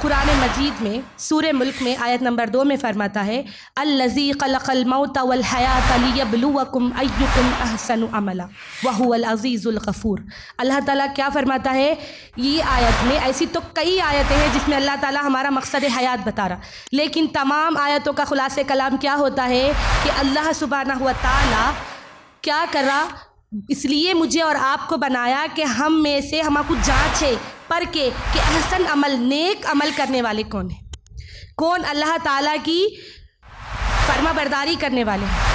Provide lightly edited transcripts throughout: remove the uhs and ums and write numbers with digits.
قرآن مجید میں سورہ ملک میں آیت نمبر 2 میں فرماتا ہے الذی خلق الموت والحیات لیبلوکم ایکم احسن عملا وہو العزیز الغفور۔ اللہ تعالیٰ کیا فرماتا ہے یہ آیت میں؟ ایسی تو کئی آیتیں ہیں جس میں اللہ تعالیٰ ہمارا مقصد حیات بتا رہا، لیکن تمام آیتوں کا خلاصہ کلام کیا ہوتا ہے کہ اللہ سبحانہ و تعالیٰ کیا کر رہا؟ اس لیے مجھے اور آپ کو بنایا کہ ہم میں سے ہم کو جانچے پرکھے کہ احسن عمل، نیک عمل کرنے والے کون ہیں، کون اللہ تعالیٰ کی فرما برداری کرنے والے ہیں۔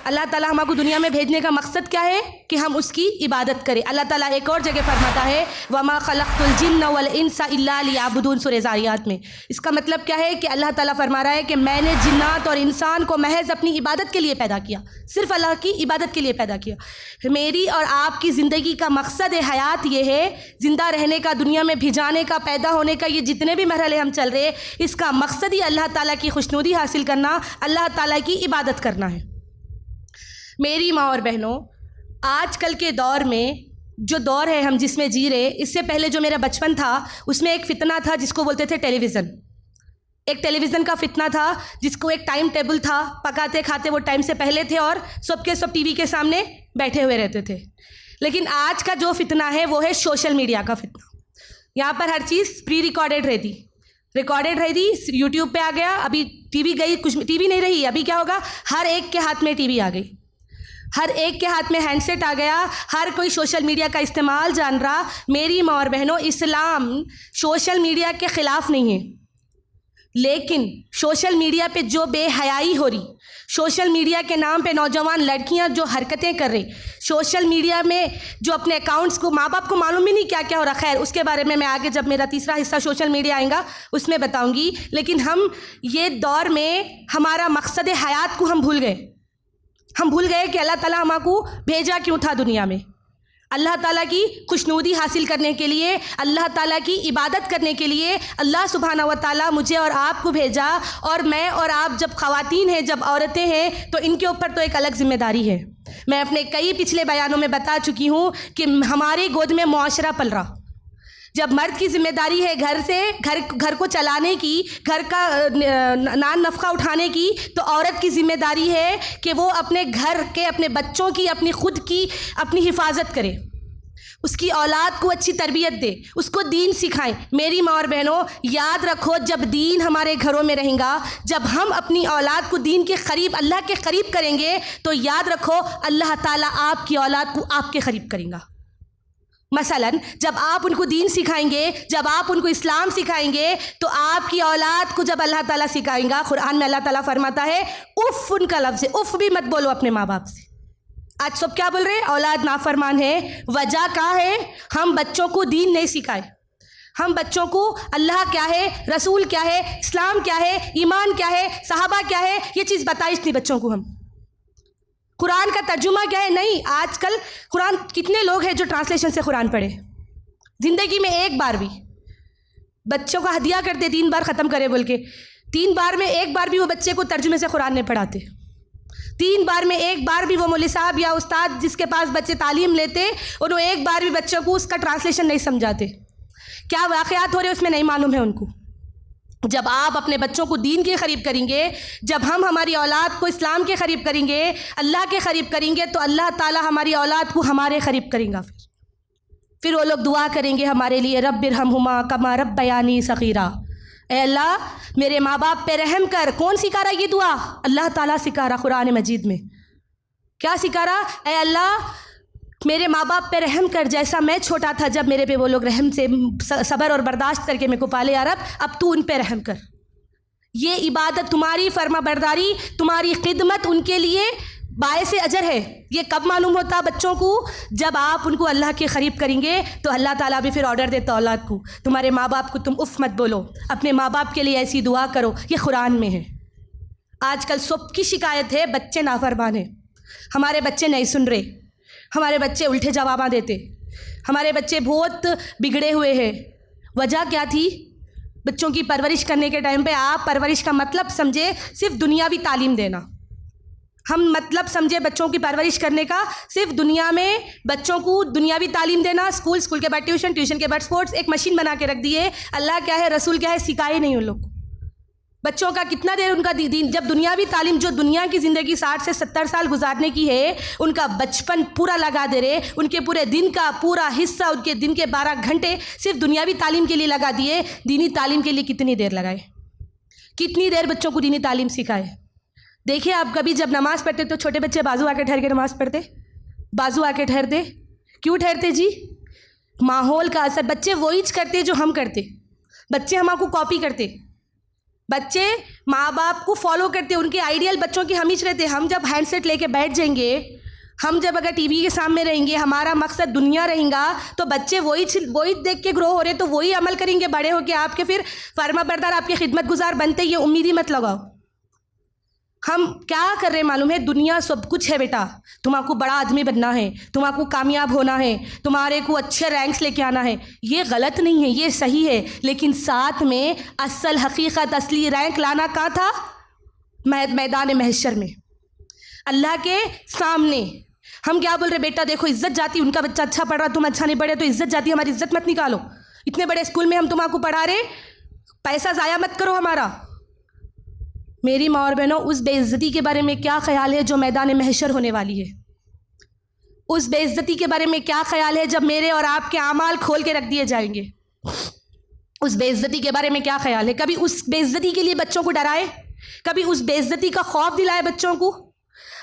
اللہ تعالیٰ ہم کو دنیا میں بھیجنے کا مقصد کیا ہے کہ ہم اس کی عبادت کریں۔ اللہ تعالیٰ ایک اور جگہ فرماتا ہے وَمَا خَلَقْتُ الْجِنَّ وَالْإِنسَ إِلَّا لِيَعْبُدُونَ سورہ ذاریات میں۔ اس کا مطلب کیا ہے کہ اللہ تعالیٰ فرما رہا ہے کہ میں نے جنات اور انسان کو محض اپنی عبادت کے لیے پیدا کیا، صرف اللہ کی عبادت کے لیے پیدا کیا۔ میری اور آپ کی زندگی کا مقصد حیات یہ ہے، زندہ رہنے کا، دنیا میں بھیجانے کا، پیدا ہونے کا، یہ جتنے بھی مرحلے ہم چل رہے اس کا مقصد ہی اللہ تعالیٰ کی خوشنودی حاصل کرنا، اللہ تعالیٰ کی عبادت کرنا ہے۔ میری ماں اور بہنوں، آج کل کے دور میں جو دور ہے ہم جس میں جی رہے، اس سے پہلے جو میرا بچپن تھا اس میں ایک فتنہ تھا جس کو بولتے تھے ٹیلی ویژن۔ ایک ٹیلی ویژن کا فتنہ تھا جس کو ایک ٹائم ٹیبل تھا، پکاتے کھاتے وہ ٹائم سے پہلے تھے اور سب کے سب ٹی وی کے سامنے بیٹھے ہوئے رہتے تھے۔ لیکن آج کا جو فتنہ ہے وہ ہے سوشل میڈیا کا فتنہ۔ یہاں پر ہر چیز پری ریکارڈیڈ رہتی، یوٹیوب پہ آ گیا، ابھی ٹی وی گئی، کچھ ٹی وی نہیں رہی، ابھی کیا ہوگا؟ ہر ایک کے ہاتھ میں ٹی وی آ گئی، ہر ایک کے ہاتھ میں ہینڈ سیٹ آ گیا، ہر کوئی سوشل میڈیا کا استعمال جان رہا۔ میری ماں اور بہنوں، اسلام سوشل میڈیا کے خلاف نہیں ہے، لیکن سوشل میڈیا پہ جو بے حیائی ہو رہی، سوشل میڈیا کے نام پہ نوجوان لڑکیاں جو حرکتیں کر رہی، سوشل میڈیا میں جو اپنے اکاؤنٹس کو، ماں باپ کو معلوم ہی نہیں کیا کیا ہو رہا، خیر اس کے بارے میں آگے جب میرا تیسرا حصہ سوشل میڈیا آئے گا اس میں بتاؤں گی۔ لیکن ہم یہ دور میں ہمارا مقصد حیات کو ہم بھول گئے کہ اللہ تعالیٰ ہم کو بھیجا کیوں تھا دنیا میں؟ اللہ تعالیٰ کی خوشنودی حاصل کرنے کے لیے، اللہ تعالیٰ کی عبادت کرنے کے لیے اللہ سبحانہ و تعالیٰ مجھے اور آپ کو بھیجا۔ اور میں اور آپ جب خواتین ہیں، جب عورتیں ہیں، تو ان کے اوپر تو ایک الگ ذمہ داری ہے۔ میں اپنے کئی پچھلے بیانوں میں بتا چکی ہوں کہ ہماری گود میں معاشرہ پل رہا۔ جب مرد کی ذمہ داری ہے گھر کو چلانے کی، گھر کا نان نفقہ اٹھانے کی، تو عورت کی ذمہ داری ہے کہ وہ اپنے گھر کے، اپنے بچوں کی، اپنی خود کی، اپنی حفاظت کرے، اس کی اولاد کو اچھی تربیت دے، اس کو دین سکھائیں۔ میری ماں اور بہنوں، یاد رکھو جب دین ہمارے گھروں میں رہیں گا، جب ہم اپنی اولاد کو دین کے قریب، اللہ کے قریب کریں گے، تو یاد رکھو اللہ تعالیٰ آپ کی اولاد کو آپ کے قریب کریں گا۔ مثلا جب آپ ان کو دین سکھائیں گے، جب آپ ان کو اسلام سکھائیں گے، تو آپ کی اولاد کو جب اللہ تعالیٰ سکھائیں گا، قرآن میں اللہ تعالیٰ فرماتا ہے اف، ان کا لفظ ہے، اف بھی مت بولو اپنے ماں باپ سے۔ آج سب کیا بول رہے ہیں؟ اولاد نافرمان ہے۔ وجہ کیا ہے؟ ہم بچوں کو دین نہیں سکھائے، ہم بچوں کو اللہ کیا ہے، رسول کیا ہے، اسلام کیا ہے، ایمان کیا ہے، صحابہ کیا ہے، یہ چیز بتائی اس لیے بچوں کو ہم۔ قرآن کا ترجمہ کیا ہے؟ نہیں۔ آج کل قرآن، کتنے لوگ ہیں جو ٹرانسلیشن سے قرآن پڑھے زندگی میں ایک بار بھی؟ بچوں کا ہدیہ کرتے 3 بار ختم کرے بول کے، 3 بار میں ایک بار بھی وہ بچے کو ترجمے سے قرآن نہیں پڑھاتے، 3 بار میں ایک بار بھی وہ مولوی صاحب یا استاد جس کے پاس بچے تعلیم لیتے، انہوں ایک بار بھی بچوں کو اس کا ٹرانسلیشن نہیں سمجھاتے۔ کیا واقعات ہو رہے اس میں نہیں معلوم ہے ان کو۔ جب آپ اپنے بچوں کو دین کے قریب کریں گے، جب ہم ہماری اولاد کو اسلام کے قریب کریں گے، اللہ کے قریب کریں گے، تو اللہ تعالیٰ ہماری اولاد کو ہمارے قریب کریں گا۔ پھر وہ لوگ دعا کریں گے ہمارے لیے، رب ارحمہما کما ربیانی صغیرا، اے اللہ میرے ماں باپ پہ رحم کر۔ کون سکھا رہا یہ دعا؟ اللہ تعالیٰ سکھا رہا قرآن مجید میں۔ کیا سکھا رہا؟ اے اللہ میرے ماں باپ پہ رحم کر، جیسا میں چھوٹا تھا جب میرے پہ وہ لوگ رحم سے صبر اور برداشت کر کے میرے کو پالے، یا رب اب تو ان پہ رحم کر۔ یہ عبادت، تمہاری فرما برداری، تمہاری خدمت ان کے لیے باعث اجر ہے۔ یہ کب معلوم ہوتا بچوں کو؟ جب آپ ان کو اللہ کے قریب کریں گے، تو اللہ تعالیٰ بھی پھر آرڈر دیتا اولاد کو، تمہارے ماں باپ کو تم اف مت بولو، اپنے ماں باپ کے لیے ایسی دعا کرو۔ یہ قرآن میں ہے۔ آج کل سب کی شکایت ہے بچے نافرمان ہیں، ہمارے بچے نہیں سن رہے، ہمارے بچے الٹے جواباں دیتے، ہمارے بچے بہت بگڑے ہوئے ہیں۔ وجہ کیا تھی؟ بچوں کی پرورش کرنے کے ٹائم پہ آپ پرورش کا مطلب سمجھے صرف دنیاوی تعلیم دینا۔ ہم مطلب سمجھے بچوں کی پرورش کرنے کا صرف دنیا میں بچوں کو دنیاوی تعلیم دینا، اسکول کے بعد ٹیوشن، ٹیوشن کے بعد اسپورٹس، ایک مشین بنا کے رکھ دیے. اللہ کیا ہے، رسول کیا ہے، سکھائے نہیں ان لوگ کو. بچوں کا کتنا دیر ان کا دین، جب دنیاوی تعلیم جو دنیا کی زندگی 60 سے 70 سال گزارنے کی ہے، ان کا بچپن پورا لگا دے رہے، ان کے پورے دن کا پورا حصہ، ان کے دن کے 12 گھنٹے صرف دنیاوی تعلیم کے لیے لگا دیے. دینی تعلیم کے لیے کتنی دیر لگائے، کتنی دیر بچوں کو دینی تعلیم سکھائے. دیکھیں آپ کبھی جب نماز پڑھتے تو چھوٹے بچے بازو آ کے ٹھہر کے نماز پڑھتے، بازو آ کے ٹھہرتے. کیوں ٹھہرتے جی؟ ماحول کا اثر. بچے وہی کرتے جو ہم کرتے، بچے ہم کو کاپی کرتے، بچے ماں باپ کو فالو کرتے، ان کے آئیڈیل بچوں کی ہم ہی رہتے. ہم جب ہینڈ سیٹ لے کے بیٹھ جائیں گے، ہم جب اگر ٹی وی کے سامنے رہیں گے، ہمارا مقصد دنیا رہیں گا، تو بچے وہی دیکھ کے گرو ہو رہے، تو وہی عمل کریں گے بڑے ہو کے. آپ کے پھر فرما بردار، آپ کے خدمت گزار بنتے، یہ امید ہی مت لگاؤ. ہم کیا کر رہے معلوم ہے؟ دنیا سب کچھ ہے بیٹا، تمہارے کو بڑا آدمی بننا ہے، تمہارے کو کامیاب ہونا ہے، تمہارے کو اچھے رینکس لے کے آنا ہے. یہ غلط نہیں ہے، یہ صحیح ہے، لیکن ساتھ میں اصل حقیقت، اصلی رینک لانا کہاں تھا؟ میدان محشر میں، اللہ کے سامنے. ہم کیا بول رہے؟ بیٹا دیکھو عزت جاتی، ان کا بچہ اچھا پڑھ رہا، تم اچھا نہیں پڑھے تو عزت جاتی، ہماری عزت مت نکالو. اتنے بڑے اسکول میں ہم تمہارے کو پڑھا رہے، پیسہ ضائع مت کرو ہمارا. میری ماں اور بہنوں، اس بے عزتی کے بارے میں کیا خیال ہے جو میدان محشر ہونے والی ہے؟ اس بے عزتی کے بارے میں کیا خیال ہے جب میرے اور آپ کے اعمال کھول کے رکھ دیے جائیں گے؟ اس بے عزتی کے بارے میں کیا خیال ہے؟ کبھی اس بے عزتی کے لیے بچوں کو ڈرائے، کبھی اس بے عزتی کا خوف دلائے بچوں کو.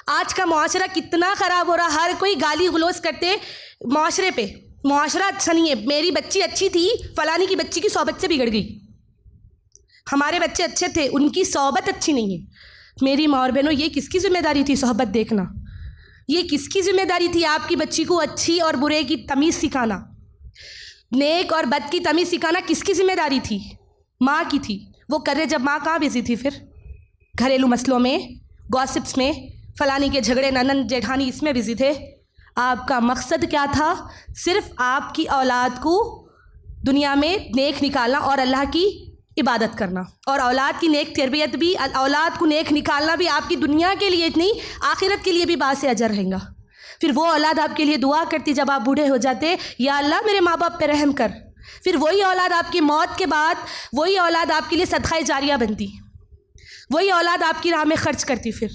آج کا معاشرہ کتنا خراب ہو رہا، ہر کوئی گالی گلوز کرتے معاشرے پہ. معاشرہ اچھا نہیں ہے، میری بچی اچھی تھی، فلانی کی بچی کی صحبت سے بگڑ گئی. ہمارے بچے اچھے تھے، ان کی صحبت اچھی نہیں ہے. میری ماں اور بہنوں، یہ کس کی ذمہ داری تھی صحبت دیکھنا؟ یہ کس کی ذمہ داری تھی آپ کی بچی کو اچھی اور برے کی تمیز سکھانا، نیک اور بد کی تمیز سکھانا؟ کس کی ذمہ داری تھی؟ ماں کی تھی. وہ کر رہے جب ماں کہاں بزی تھی؟ پھر گھریلو مسئلوں میں، گاسپس میں، فلانی کے جھگڑے، ننند جیٹھانی، اس میں بزی تھے. آپ کا مقصد کیا تھا؟ صرف آپ کی اولاد کو دنیا میں نیک نکالنا اور اللہ کی عبادت کرنا. اور اولاد کی نیک تربیت بھی، اولاد کو نیک نکالنا بھی آپ کی دنیا کے لیے اتنی، آخرت کے لیے بھی باعث اجر رہیں گا. پھر وہ اولاد آپ کے لیے دعا کرتی جب آپ بوڑھے ہو جاتے، یا اللہ میرے ماں باپ پہ رحم کر. پھر وہی اولاد آپ کی موت کے بعد، وہی اولاد آپ کے لیے صدقہ جاریہ بنتی، وہی اولاد آپ کی راہ میں خرچ کرتی. پھر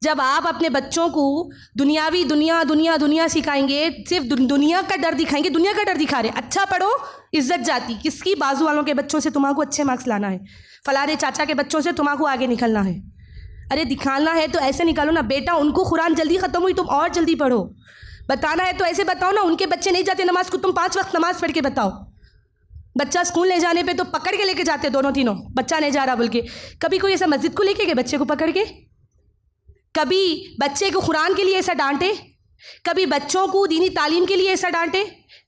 جب آپ اپنے بچوں کو دنیاوی دنیا سکھائیں گے، صرف دنیا کا ڈر دکھائیں گے، دنیا کا ڈر دکھا رہے، اچھا پڑھو عزت جاتی. کس کی؟ بازو والوں کے بچوں سے تمہارے کو اچھے مارکس لانا ہے، فلانے چاچا کے بچوں سے تمہارے کو آگے نکلنا ہے. ارے دکھانا ہے تو ایسے نکالو نا بیٹا، ان کو قرآن جلدی ختم ہوئی، تم اور جلدی پڑھو. بتانا ہے تو ایسے بتاؤ نا، ان کے بچے نہیں جاتے نماز کو، تم 5 وقت نماز پڑھ کے بتاؤ. بچہ اسکول لے جانے پہ تو پکڑ کے لے کے جاتے دونوں تینوں، بچہ نہیں جا رہا بول کے. کبھی کوئی ایسا مسجد کو لے کے گئے بچے کو پکڑ کے؟ کبھی بچے کو قرآن کے لیے ایسا ڈانٹے؟ کبھی بچوں کو دینی تعلیم کے لیے ایسا ڈانٹے؟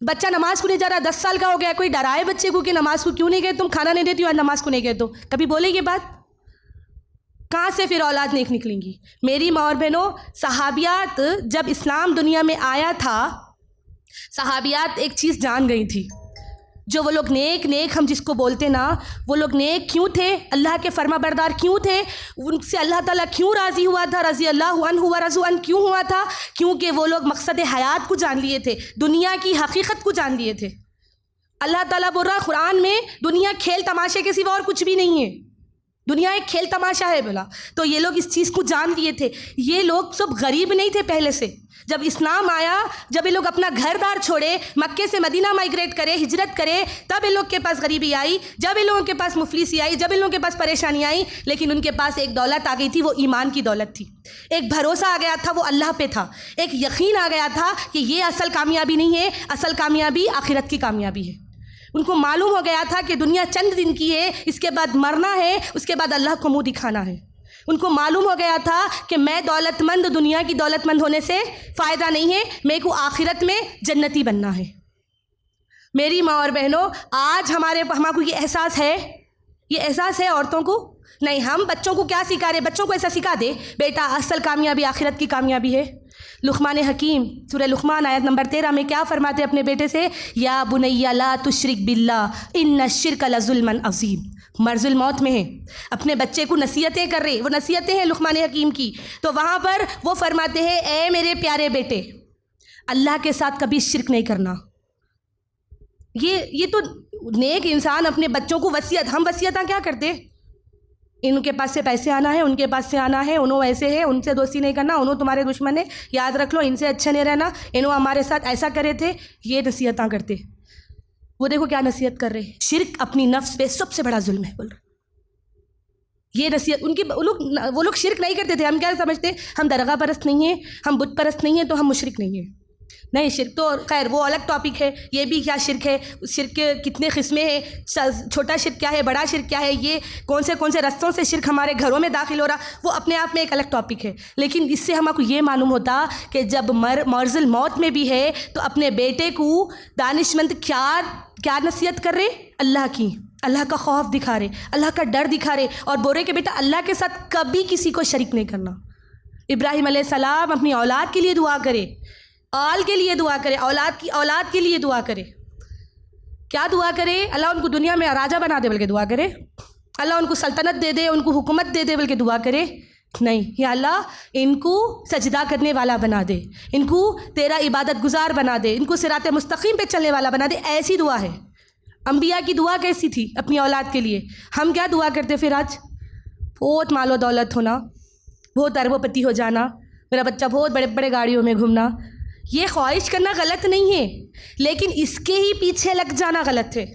بچہ نماز کو نہیں جا رہا، 10 سال کا ہو گیا، کوئی ڈرائے بچے کو کہ نماز کو کیوں نہیں گئے تم، کھانا نہیں دیتی ہو نماز کو نہیں گئے تو؟ کبھی بولے یہ بات؟ کہاں سے پھر اولاد نیک نکلیں گی؟ میری ماں اور بہنوں، صحابیات جب اسلام دنیا میں آیا تھا، صحابیات ایک چیز جان گئی تھی. جو وہ لوگ نیک ہم جس کو بولتے نا، وہ لوگ نیک کیوں تھے؟ اللہ کے فرما بردار کیوں تھے؟ ان سے اللہ تعالیٰ کیوں راضی ہوا تھا؟ رضی اللہ عنہ و رضوا عنہ کیوں ہوا تھا؟ کیونکہ وہ لوگ مقصد حیات کو جان لیے تھے، دنیا کی حقیقت کو جان لیے تھے. اللہ تعالیٰ بول رہا قرآن میں، دنیا کھیل تماشے کے سوا اور کچھ بھی نہیں ہے، دنیا ایک کھیل تماشا ہے بولا. تو یہ لوگ اس چیز کو جان لیے تھے. یہ لوگ سب غریب نہیں تھے پہلے سے. جب اسلام آیا، جب یہ لوگ اپنا گھر دار چھوڑے، مکے سے مدینہ مائگریٹ کرے، ہجرت کرے، تب ان لوگ کے پاس غریبی آئی، جب ان لوگوں کے پاس مفلسی آئی، جب ان لوگوں کے پاس پریشانی آئی. لیکن ان کے پاس ایک دولت آ گئی تھی، وہ ایمان کی دولت تھی. ایک بھروسہ آ گیا تھا، وہ اللہ پہ تھا. ایک یقین آ گیا تھا کہ یہ اصل کامیابی نہیں ہے، اصل کامیابی آخرت کی کامیابی ہے. ان کو معلوم ہو گیا تھا کہ دنیا چند دن کی ہے، اس کے بعد مرنا ہے، اس کے بعد اللہ کو منہ دکھانا ہے. ان کو معلوم ہو گیا تھا کہ میں دولت مند، دنیا کی دولت مند ہونے سے فائدہ نہیں ہے، میرے کو آخرت میں جنتی بننا ہے. میری ماں اور بہنوں، آج ہمارے کو یہ احساس ہے عورتوں کو نہیں، ہم بچوں کو کیا سکھا رہے؟ بچوں کو ایسا سکھا دے بیٹا اصل کامیابی آخرت کی کامیابی ہے۔ لقمان حکیم سورہ لقمان آیت نمبر 13 میں کیا فرماتے اپنے بیٹے سے؟ یا بنی لا تشرک باللہ ان الشرک لظلم عظیم۔ مرض الموت میں ہے، اپنے بچے کو نصیحتیں کر رہے، وہ نصیحتیں ہیں لقمان حکیم کی، تو وہاں پر وہ فرماتے ہیں اے میرے پیارے بیٹے، اللہ کے ساتھ کبھی شرک نہیں کرنا۔ یہ تو نیک انسان اپنے بچوں کو وصیت، ہم وصیتاں کیا کرتے؟ ان کے پاس سے پیسے آنا ہے، ان کے پاس سے آنا ہے، انہوں ایسے ہے، ان سے دوستی نہیں کرنا، انہوں تمہارے دشمن ہے، یاد رکھ لو ان سے اچھا نہیں رہنا، انہوں ہمارے ساتھ ایسا کرے تھے، یہ نصیحتاں کرتے۔ وہ دیکھو کیا نصیحت کر رہے، شرک اپنی نفس پہ سب سے بڑا ظلم ہے بول رہے۔ یہ نصیحت ان کی، وہ لوگ شرک نہیں کرتے تھے۔ ہم کیا سمجھتے؟ ہم درگاہ پرست نہیں ہیں، ہم بت پرست نہیں ہیں تو ہم مشرک نہیں ہیں۔ نہیں، شرک تو خیر وہ الگ ٹاپک ہے، یہ بھی کیا شرک ہے، شرک کے کتنے قسمیں ہیں، چھوٹا شرک کیا ہے، بڑا شرک کیا ہے، یہ کون سے رستوں سے شرک ہمارے گھروں میں داخل ہو رہا، وہ اپنے آپ میں ایک الگ ٹاپک ہے۔ لیکن اس سے ہم کو یہ معلوم ہوتا کہ جب مرض الموت میں بھی ہے تو اپنے بیٹے کو دانشمند کیا نصیحت کر رہے؟ اللہ کی، اللہ کا خوف دکھا رہے، اللہ کا ڈر دکھا رہے، اور بول رہے کہ بیٹا اللہ کے ساتھ کبھی کسی کو شریک نہیں کرنا۔ ابراہیم علیہ السلام اپنی اولاد کے لیے دعا کرے، آل کے لیے دعا کرے، اولاد کے لیے دعا کرے۔ کیا دعا کرے؟ اللہ ان کو دنیا میں راجہ بنا دے بلکہ دعا کرے، اللہ ان کو سلطنت دے دے، ان کو حکومت دے دے بلکہ دعا کرے نہیں، یا اللہ ان کو سجدہ کرنے والا بنا دے، ان کو تیرا عبادت گزار بنا دے، ان کو صراط مستقیم پہ چلنے والا بنا دے۔ ایسی دعا ہے۔ انبیاء کی دعا کیسی تھی اپنی اولاد کے لیے؟ ہم کیا دعا کرتے پھر آج؟ بہت مال و دولت ہونا، بہت ارب و پتی ہو جانا، میرا بچہ بہت بڑے بڑے گاڑیوں میں گھومنا۔ یہ خواہش کرنا غلط نہیں ہے، لیکن اس کے ہی پیچھے لگ جانا غلط ہے،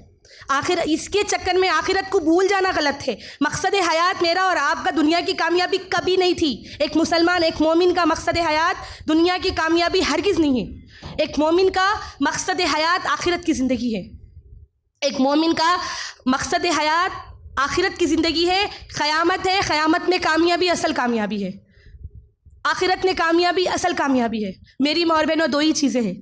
اس کے چکر میں آخرت کو بھول جانا غلط ہے۔ مقصد حیات میرا اور آپ کا دنیا کی کامیابی کبھی نہیں تھی۔ ایک مسلمان، ایک مومن کا مقصد حیات دنیا کی کامیابی ہرگز نہیں ہے۔ ایک مومن کا مقصد حیات آخرت کی زندگی ہے۔ ایک مومن کا مقصد حیات آخرت کی زندگی ہے، قیامت ہے، قیامت میں کامیابی اصل کامیابی ہے، آخرت میں کامیابی اصل کامیابی ہے۔ میری ماں اور بہنوں، دو ہی چیزیں ہیں،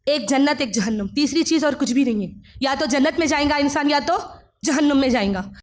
ایک جنت ایک جہنم، تیسری چیز اور کچھ بھی نہیں ہے۔ یا تو جنت میں جائیں گا انسان یا تو جہنم میں جائیں گا۔